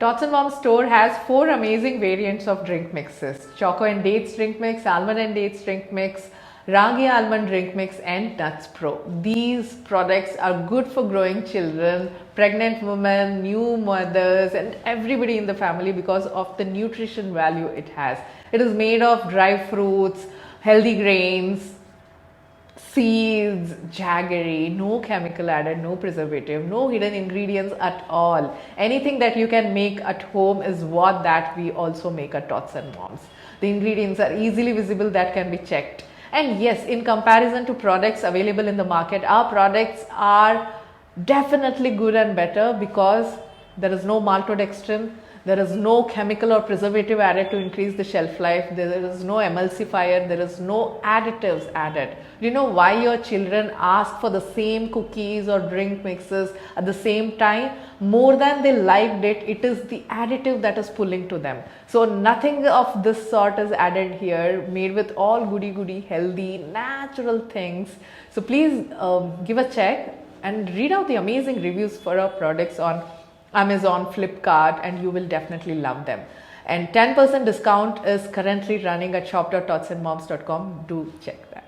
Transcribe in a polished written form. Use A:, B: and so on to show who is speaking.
A: Tots and Mom store has 4 amazing variants of drink mixes: Choco and Dates drink mix, Almond and Dates drink mix, Ragi Almond drink mix, and Nuts Pro. These products are good for growing children, pregnant women, new mothers, and everybody in the family because of the nutrition value it has. It is made of dry fruits, healthy grains, seeds, jaggery, no chemical added, no preservative, no hidden ingredients at all. Anything that you can make at home is what that we also make at Tots and Moms. The ingredients are easily visible, that can be checked. And yes, in comparison to products available in the market, our products are definitely good and better because there is no maltodextrin, there is no chemical or preservative added to increase the shelf life, there is no emulsifier, there is no additives added. Do you know why your children ask for the same cookies or drink mixes at the same time? More than they liked it, it is the additive that is pulling to them. So nothing of this sort is added here, made with all goody healthy natural things. So please give a check and read out the amazing reviews for our products on Amazon, Flipkart, and you will definitely love them. And 10% discount is currently running at shop.totsandmoms.com. Do check that.